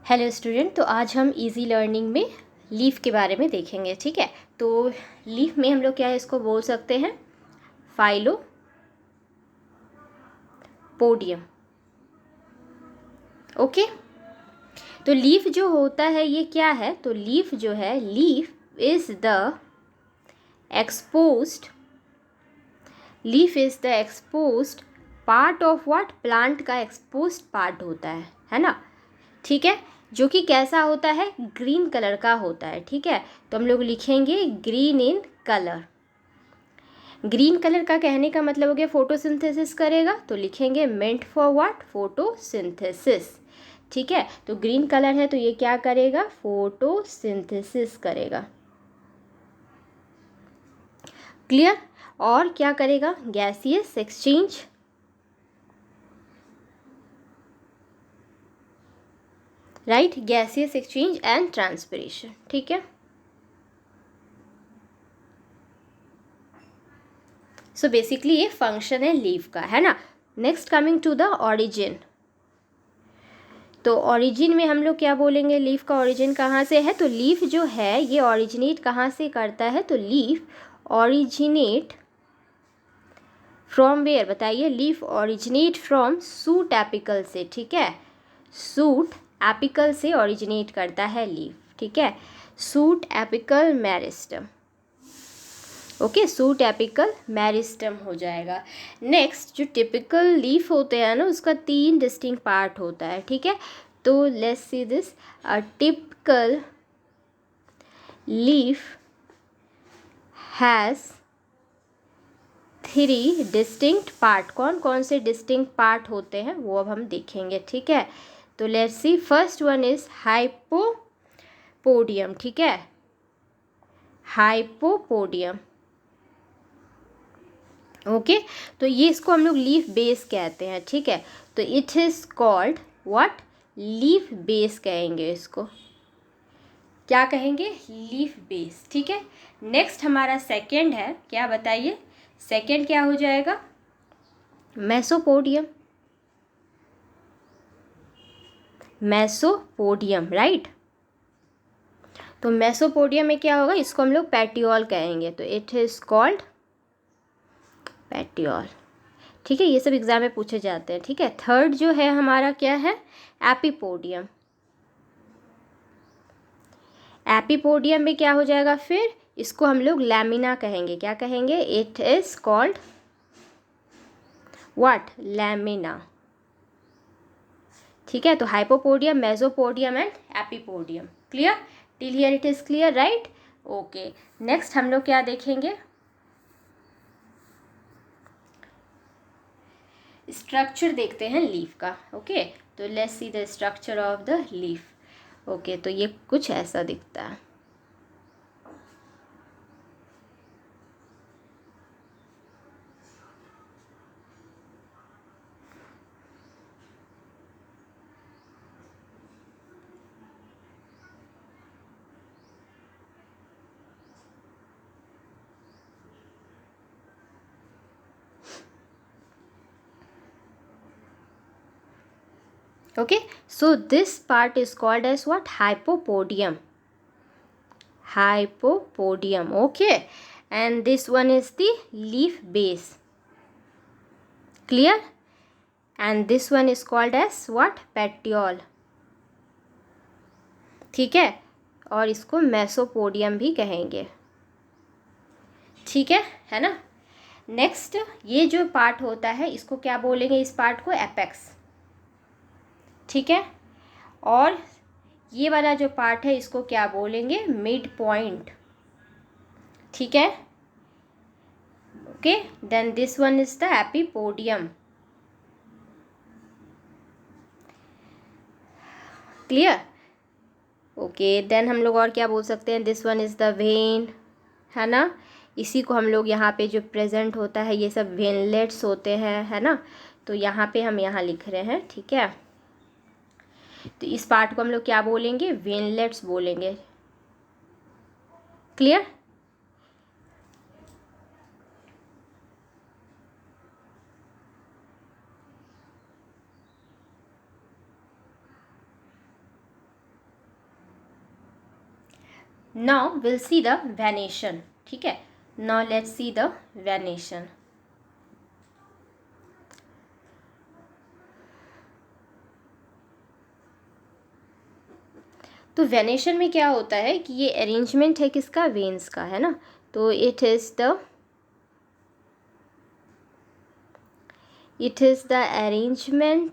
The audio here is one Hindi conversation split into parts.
हेलो स्टूडेंट, तो आज हम इजी लर्निंग में लीफ के बारे में देखेंगे। ठीक है, तो लीफ में हम लोग क्या है इसको बोल सकते हैं, फाइलो पोडियम। ओके, तो लीफ जो होता है ये क्या है, तो लीफ जो है, leaf is the exposed, leaf is the exposed part of what, plant का एक्सपोज्ड पार्ट होता है ना। ठीक है, जो कि कैसा होता है, ग्रीन कलर का होता है। ठीक है, तो हम लोग लिखेंगे green in colour. Green colour का कहने का मतलब हो गया फोटोसिंथेसिस करेगा, तो लिखेंगे मेंट फॉर व्हाट, फोटोसिंथेसिस। ठीक है, तो ग्रीन कलर है तो ये क्या करेगा, फोटोसिंथेसिस करेगा। क्लियर। और क्या करेगा, gaseous exchange, right, gaseous exchange and transpiration. ठीक है, सो बेसिकली ये फंक्शन है लीफ का, है ना। Next coming to the origin, तो ऑरिजिन में हम लोग क्या बोलेंगे, लीफ का ऑरिजिन कहाँ से है, तो लीफ जो है ये ऑरिजिनेट कहाँ से करता है, तो लीफ ऑरिजिनेट फ्रॉम वेयर, बताइए। Leaf originate from suit apical से। ठीक है, सूट एपिकल से ऑरिजिनेट करता है लीफ। ठीक है, suit apical meristem. Okay, suit apical meristem हो जाएगा। नेक्स्ट, जो टिपिकल लीफ होते हैं ना, उसका 3 डिस्टिंक्ट पार्ट होता है। ठीक है, तो let's see this, a typical leaf has 3 distinct part. कौन कौन से डिस्टिंक्ट पार्ट होते हैं वो अब हम देखेंगे। ठीक है, तो let's see, first one is hypopodium. ठीक है, हाइपोपोडियम। ओके, तो ये इसको हम लोग लीफ बेस कहते हैं। ठीक है, तो it is called what, leaf base कहेंगे इसको। क्या कहेंगे, लीफ बेस। ठीक है, नेक्स्ट हमारा सेकंड है, क्या बताइए, सेकंड क्या हो जाएगा, मेसोपोडियम। मेसोपोडियम, राइट। तो मेसोपोडियम में क्या होगा, इसको हम लोग पैटियोल कहेंगे, तो इट इज़ कॉल्ड पैटियोल। ठीक है, ये सब एग्जाम में पूछे जाते हैं। ठीक है, थर्ड जो है हमारा क्या है, एपिपोडियम। एपिपोडियम में क्या हो जाएगा, फिर इसको हम लोग लैमिना कहेंगे। क्या कहेंगे, it is called what, lamina. ठीक है, तो hypopodium, mesopodium and epipodium. Clear, till here it is clear, right. Okay, next हम लोग क्या देखेंगे, स्ट्रक्चर देखते हैं लीफ का। ओके, तो let's see the structure of the leaf. Okay, तो ये कुछ ऐसा दिखता है। Okay, so this part is called as what, hypopodium. Hypopodium. Okay, and this one is the leaf base. Clear, and this one is called as what, petiole. ठीक है, और इसको मेसोपोडियम भी कहेंगे। ठीक है ना। नेक्स्ट, ये जो पार्ट होता है इसको क्या बोलेंगे, इस पार्ट को एपेक्स। ठीक है, और ये वाला जो पार्ट है इसको क्या बोलेंगे, मिड पॉइंट। ठीक है, okay, then this one is the epipodium. Clear, okay, then हम लोग और क्या बोल सकते हैं, this one is the vein, है ना। इसी को हम लोग यहाँ पे जो प्रेजेंट होता है ये सब वेनलेट्स होते हैं, है ना। तो यहाँ पे हम यहाँ लिख रहे हैं। ठीक है, तो इस पार्ट को हम लोग क्या बोलेंगे, वेनलेट्स बोलेंगे। Clear, now will see the venation. ठीक है, now let's see the venation. तो वेनेशन में क्या होता है कि ये अरेंजमेंट है किसका, वेन्स का, है ना. तो it is the arrangement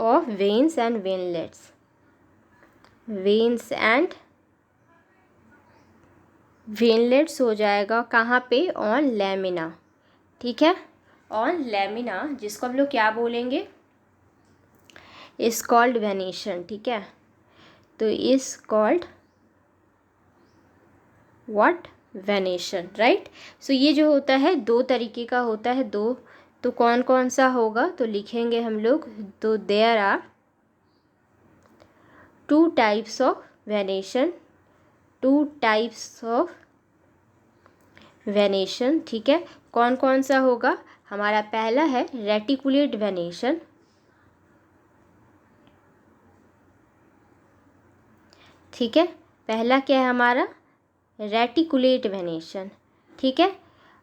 of veins and veinlets. Veins and veinlets हो जाएगा कहाँ पे, ऑन लैमिना. ठीक है, ऑन लैमिना, जिसको हम लोग क्या बोलेंगे, इज कॉल्ड वेनेशन. ठीक है, तो is called what, venation. Right. So ये जो होता है दो तरीके का होता है, दो. तो कौन कौन सा होगा, तो लिखेंगे हम लोग. तो there are two types of venation, two types of venation. ठीक है, कौन कौन सा होगा, हमारा पहला है रेटिकुलेट वेनेशन. ठीक है, पहला क्या है हमारा, रेटिकुलेट वेनेशन. ठीक है,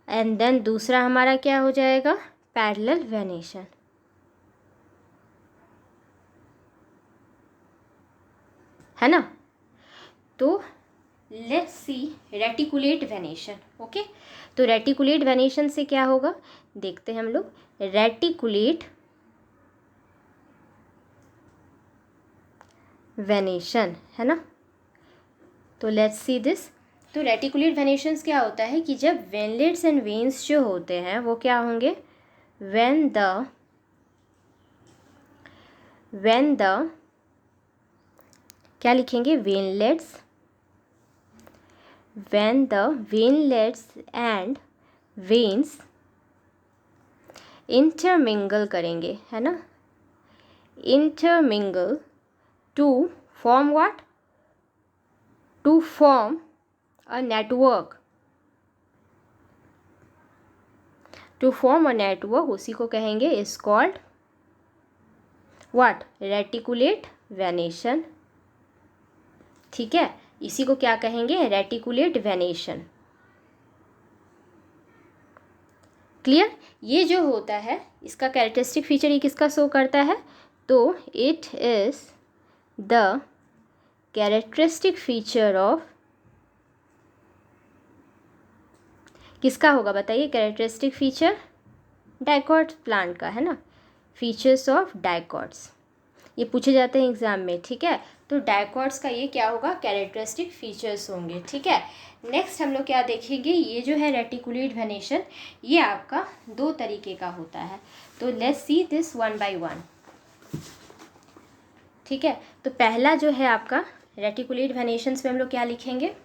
एंड देन दूसरा हमारा क्या हो जाएगा, पैरेलल वेनेशन. है ना. तो let's C reticulate venation. Okay, तो रेटिकुलेट वेनेशन से क्या होगा, देखते हैं हम लोग. रेटिकुलेट वेनेशन, है ना. तो लेट्स सी दिस. तो रेटिकुलेट वेनेशंस क्या होता है कि जब वेनलेट्स एंड वेन्स जो होते हैं वो क्या होंगे, when the क्या लिखेंगे, veinlets, when the veinlets and veins intermingle करेंगे, है ना. Intermingle to form what, to form a network. To form a network, उसी को कहेंगे is called what, reticulate venation. ठीक है, इसी को क्या कहेंगे, रेटिकुलेट वेनेशन. क्लियर. ये जो होता है इसका कैरेक्टरिस्टिक फीचर ये किसका शो करता है, तो it is the characteristic feature of, किसका होगा बताइए, कैरेक्टरिस्टिक फीचर डाइकॉट प्लांट का, है ना. फीचर्स ऑफ डाइकॉट्स ये पूछे जाते हैं एग्जाम में. ठीक है, तो डाइकॉट्स का ये क्या होगा, कैरेक्टरिस्टिक फीचर्स होंगे. ठीक है, नेक्स्ट हम लोग क्या देखेंगे, ये जो है रेटिकुलेट वेनेशन ये आपका दो तरीके का होता है. तो let's see this one by one. ठीक है, तो पहला जो है आपका रेटिकुलेट वेनेशंस में हम लोग क्या लिखेंगे,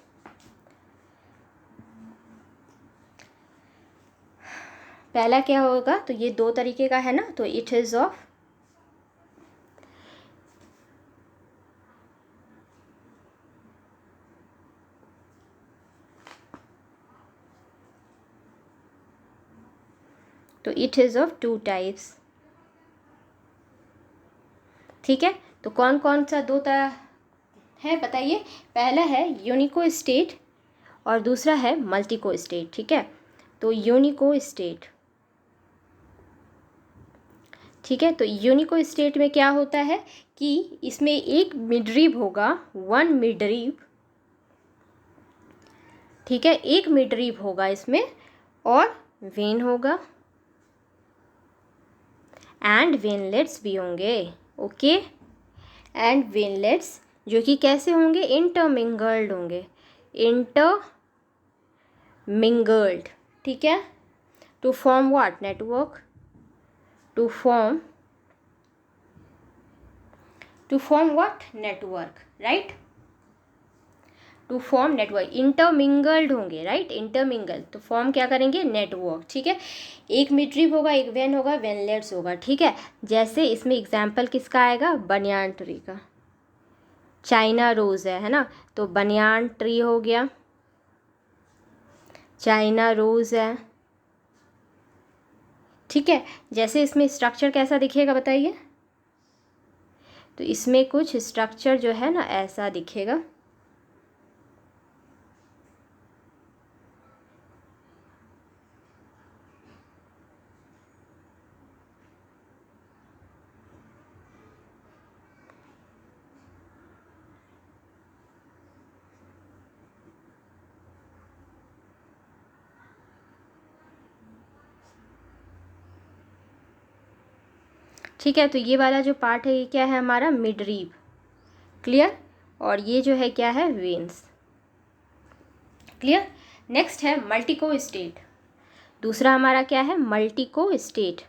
पहला क्या होगा, तो ये दो तरीके का है ना. तो इट इज ऑफ, तो it is of two types. ठीक है, तो कौन कौन सा दो तरह है बताइए. पहला है यूनिको स्टेट और दूसरा है मल्टीको स्टेट. ठीक है, तो यूनिको स्टेट. ठीक है, तो यूनिको स्टेट में क्या होता है कि इसमें एक मिडरीब होगा, वन मिडरीब. ठीक है, एक मिडरीब होगा इसमें और वेन होगा एंड वेनलेट्स भी होंगे. ओके, एंड वेनलेट्स जो कि कैसे होंगे, इंटरमिंगल्ड होंगे, इंटरमिंगल्ड. ठीक है, to form what, network. To form what, network. Right, to form network, intermingled होंगे. राइट, इंटरमिंगल, तो फॉर्म क्या करेंगे, नेटवर्क. ठीक है, एक मिडरीब होगा, एक वेन होगा, वेनलेट्स होगा. ठीक है, जैसे इसमें एग्जाम्पल किसका आएगा, बनियान ट्री का. चाइना रोज है ना, तो बनियान ट्री हो गया, चाइना रोज है. ठीक है, जैसे इसमें स्ट्रक्चर कैसा दिखेगा बताइए, तो इसमें कुछ स्ट्रक्चर जो है ना ऐसा दिखेगा. ठीक है, तो ये वाला जो पार्ट है ये क्या है हमारा, मिडरीव। क्लियर। और ये जो है क्या है, वेन्स। क्लियर। नेक्स्ट है मल्टीको स्टेट। दूसरा हमारा क्या है, मल्टीको स्टेट।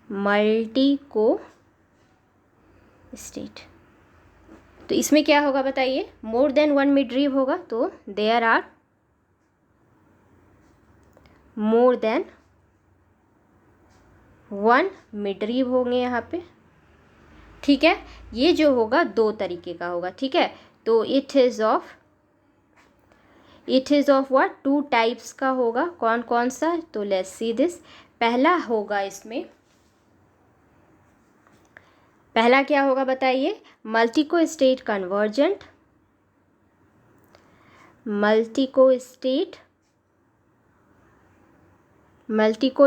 मल्टीको स्टेट। तो इसमें क्या होगा बताइए, मोर देन वन मिडरीव होगा, तो there are more than one midrib होंगे यहाँ पे। ठीक है, ये जो होगा दो तरीके का होगा। ठीक है, तो it is of what, two types का होगा। कौन कौन सा, तो लेट्स सी दिस। पहला होगा इसमें, पहला क्या होगा बताइए, multicostate convergent. मल्टीको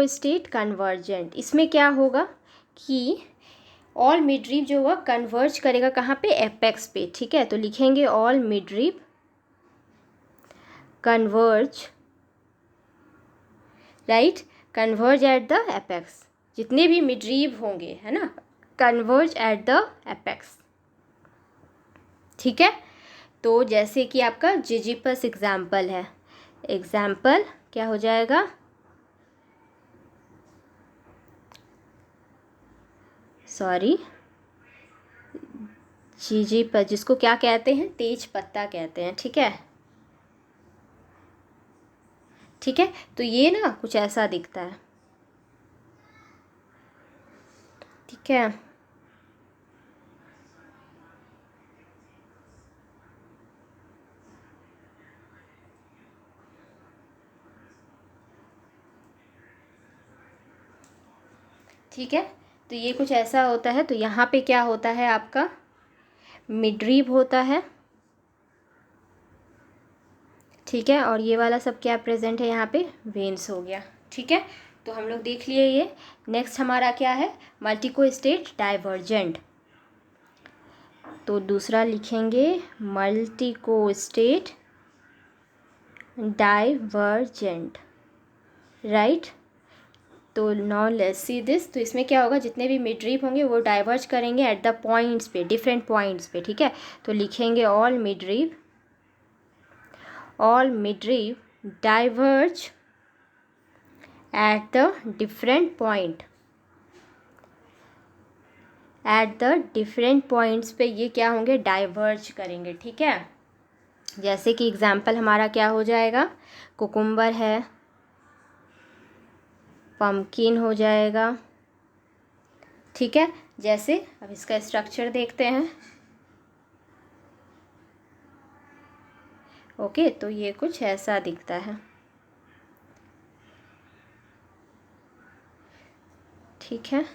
state convergent. इसमें क्या होगा कि ऑल मिडरीव जो होगा कन्वर्ज करेगा कहाँ पे, एपेक्स पे। ठीक है, तो लिखेंगे all midrib converge, right, converge at the apex. जितने भी मिडरीव होंगे, है ना, कन्वर्ज एट द एपेक्स। ठीक है, तो जैसे कि आपका जिजिपस एग्जाम्पल है, एग्जाम्पल क्या हो जाएगा, सॉरी, जिजिपस, जिसको क्या कहते हैं, तेज पत्ता कहते हैं। ठीक है, ठीक है, तो ये ना कुछ ऐसा दिखता है। ठीक है, ठीक है, तो ये कुछ ऐसा होता है। तो यहाँ पे क्या होता है, आपका मिडरीव होता है। ठीक है, और ये वाला सब क्या प्रेजेंट है यहाँ पे, वेन्स हो गया। ठीक है, तो हम लोग देख लिए ये। नेक्स्ट हमारा क्या है, मल्टीको स्टेट डाइवर्जेंट। तो दूसरा लिखेंगे मल्टीको स्टेट डाइवर्जेंट, राइट। तो नाउ लेट्स सी दिस। तो इसमें क्या होगा, जितने भी मिडरीव होंगे वो डाइवर्ज करेंगे एट द पॉइंट्स पे, डिफरेंट पॉइंट्स पे। ठीक है, तो लिखेंगे all midrib diverge at the different points पे ये क्या होंगे, डाइवर्ज करेंगे। ठीक है, जैसे कि एग्जाम्पल हमारा क्या हो जाएगा, कुकुम्बर है, पम्पकिन हो जाएगा। ठीक है, जैसे अब इसका स्ट्रक्चर देखते हैं। ओके, तो ये कुछ ऐसा दिखता है। ठीक है,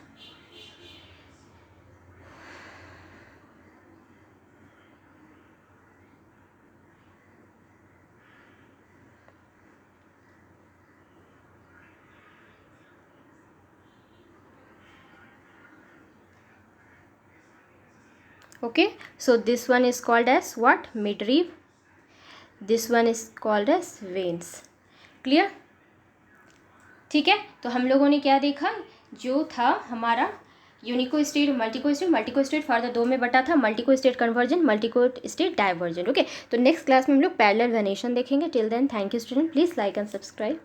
okay, so this one is called as what, midreaf, this one is called as veins. Clear? ठीक है, तो हम लोगों ने क्या देखा, जो था हमारा unicostate, multicostate further दो में बटा था, multicostate convergence, multicostate divergence. Okay, तो नेक्स्ट क्लास में हम लोग पैरेलल वेनेशन देखेंगे। Till then thank you student, please like and subscribe.